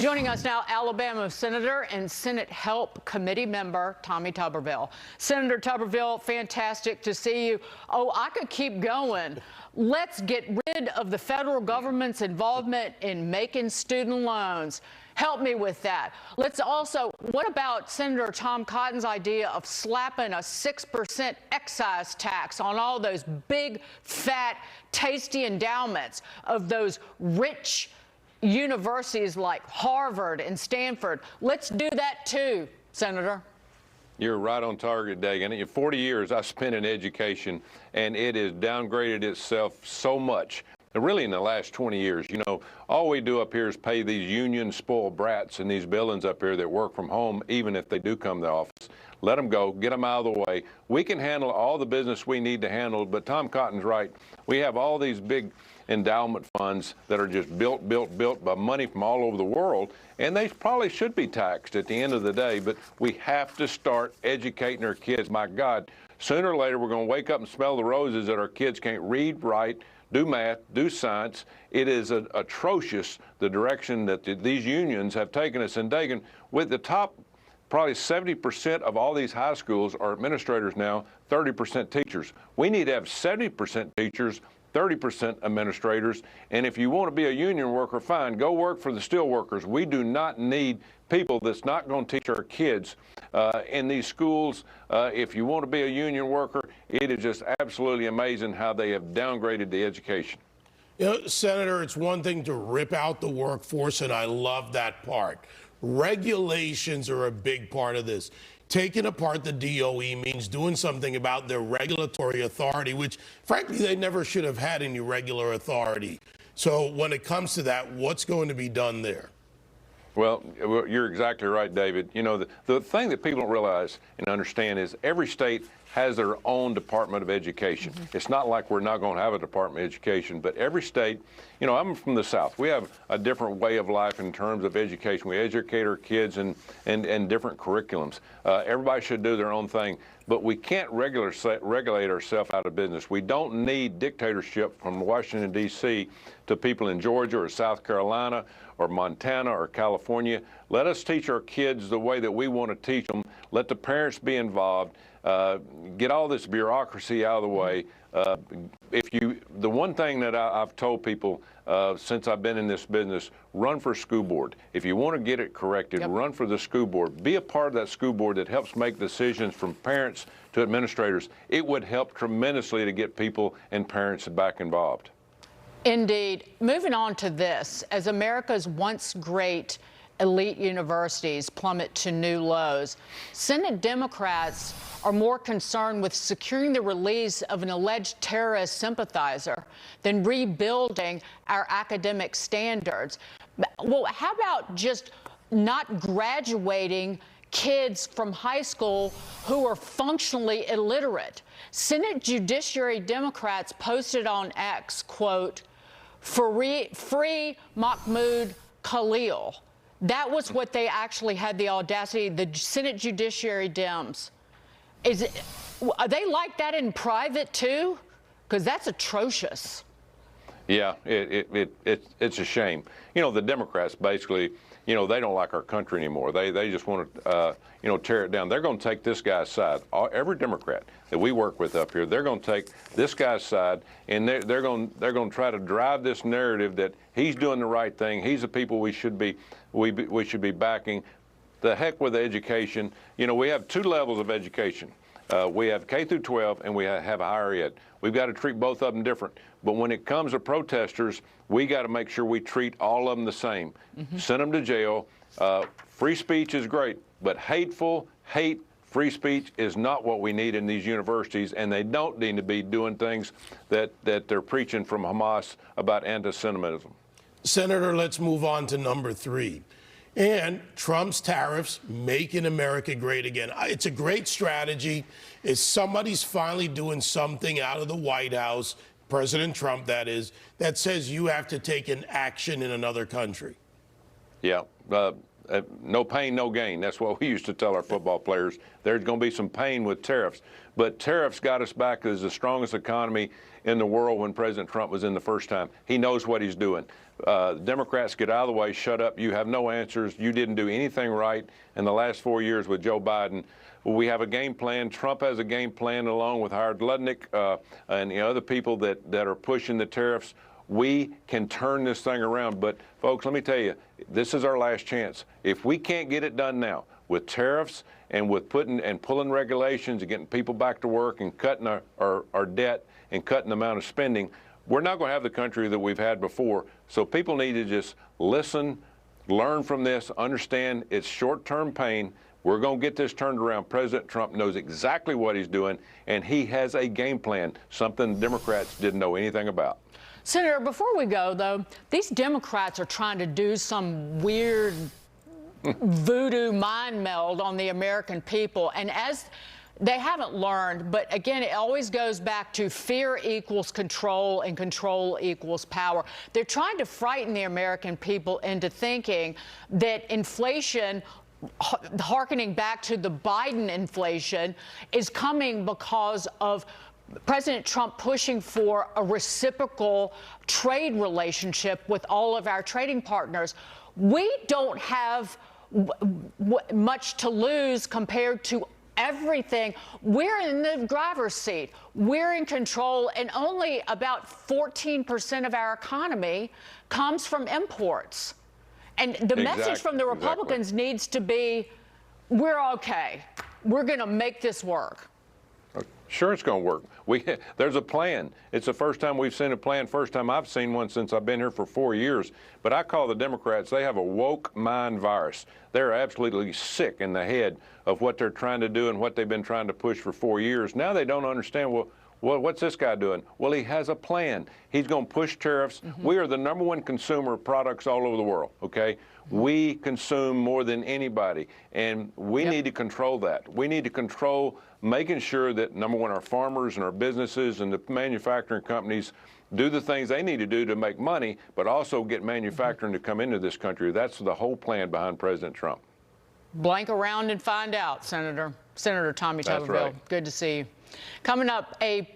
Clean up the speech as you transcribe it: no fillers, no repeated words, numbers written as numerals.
Joining us now, Alabama Senator and Senate Help Committee member Tommy Tuberville. Senator Tuberville, fantastic to see you. Oh, I could keep going. Let's get rid of the federal government's involvement in making student loans. Help me with that. Let's also, what about Senator Tom Cotton's idea of slapping a 6% excise tax on all those big, fat, tasty endowments of those rich universities like Harvard and Stanford? Let's do that too, Senator. You're right on target, Dagan. In 40 years I spent in education, and it has downgraded itself so much. And really in the last 20 years, you know, all we do up here is pay these union spoiled brats in these buildings up here that work from home, even if they do come to the office. Let them go, get them out of the way. We can handle all the business we need to handle, but Tom Cotton's right. We have all these big endowment funds that are just built by money from all over the world, and they probably should be taxed at the end of the day, but we have to start educating our kids. My God, sooner or later we're going to wake up and smell the roses that our kids can't read, write, do math, do science. It is atrocious, the direction that these unions have taken us. And Dagan, with the top, probably 70% of all these high schools are administrators now, 30% teachers. We need to have 70% teachers, 30% administrators, and if you want to be a union worker, fine, go work for the steel workers. We do not need people that's not going to teach our kids in these schools. If you want to be a union worker, it is just absolutely amazing how they have downgraded the education. You know, Senator, it's one thing to rip out the workforce, and I love that part. Regulations are a big part of this. Taking apart the DOE means doing something about their regulatory authority, which, frankly, they never should have had any regular authority. So when it comes to that, what's going to be done there? Well, you're exactly right, David. You know, the thing that people don't realize and understand is every state has their own Department of Education. It's not like we're not going to have a Department of Education, but every state, you know, I'm from the South. We have a different way of life in terms of education. We educate our kids in different curriculums. Everybody should do their own thing, but we can't regulate ourselves out of business. We don't need dictatorship from Washington, D.C. to people in Georgia or South Carolina or Montana or California. Let us teach our kids the way that we want to teach them. Let the parents be involved. Get all this bureaucracy out of the way. The one thing that I've told people since I've been in this business, run for school board. If you want to get it corrected, run for the school board. Be a part of that school board that helps make decisions from parents to administrators. It would help tremendously to get people and parents back involved. Indeed. Moving on to this, as America's once great elite universities plummet to new lows, Senate Democrats are more concerned with securing the release of an alleged terrorist sympathizer than rebuilding our academic standards. Well, how about just not graduating kids from high school who are functionally illiterate? Senate Judiciary Democrats posted on X, quote, free Mahmoud Khalil. That was what they actually had the audacity, the Senate Judiciary Dems. Are they like that in private too? Because that's atrocious. Yeah, it's a shame. You know, the Democrats basically, you know, they don't like our country anymore. They just want to, you know, tear it down. They're going to take this guy's side. Every Democrat that we work with up here, they're going to take this guy's side, and they're going to try to drive this narrative that he's doing the right thing. He's the people we should be backing. The heck with the education. You know, we have two levels of education. We have K through 12, and we have higher ed. We've got to treat both of them different. But when it comes to protesters, we got to make sure we treat all of them the same. Send them to jail. Free speech is great, but hate free speech is not what we need in these universities, and they don't need to be doing things that they're preaching from Hamas about anti-Semitism. Senator, let's move on to number 3. And Trump's tariffs, making America great again. It's a great strategy. If somebody's finally doing something out of the White House, President Trump, that is, that says you have to take an action in another country. Yeah. no pain, no gain. That's what we used to tell our football players. There's going to be some pain with tariffs. But tariffs got us back as the strongest economy in the world when President Trump was in the first time. He knows what he's doing. Democrats, get out of the way, shut up. You have no answers. You didn't do anything right in the last 4 years with Joe Biden. We have a game plan. Trump has a game plan along with Howard Lutnick and the other people that are pushing the tariffs. We can turn this thing around. But, folks, let me tell you, this is our last chance. If we can't get it done now with tariffs and with pulling regulations and getting people back to work and cutting our debt and cutting the amount of spending, we're not going to have the country that we've had before. So people need to just listen, learn from this, understand it's short-term pain. We're going to get this turned around. President Trump knows exactly what he's doing, and he has a game plan, something Democrats didn't know anything about. Senator, before we go, though, these Democrats are trying to do some weird voodoo mind meld on the American people. And as they haven't learned, but again, it always goes back to fear equals control and control equals power. They're trying to frighten the American people into thinking that inflation, hearkening back to the Biden inflation, is coming because of President Trump pushing for a reciprocal trade relationship with all of our trading partners. We don't have much to lose compared to everything. We're in the driver's seat. We're in control, and only about 14% of our economy comes from imports. And the message from the Republicans needs to be, we're okay. We're going to make this work. Sure, it's going to work. There's a plan. It's the first time we've seen a plan, first time I've seen one since I've been here for 4 years. But I call the Democrats, they have a woke mind virus. They're absolutely sick in the head of what they're trying to do and what they've been trying to push for 4 years. Now they don't understand, well, what's this guy doing? Well, he has a plan. He's going to push tariffs. We are the #1 consumer of products all over the world, okay? We consume more than anybody, and we need to control that. We need to control making sure that, #1, our farmers and our businesses and the manufacturing companies do the things they need to do to make money, but also get manufacturing to come into this country. That's the whole plan behind President Trump. Blank around and find out, Senator. Senator Tommy Tuberville. That's right. Good to see you. Coming up, a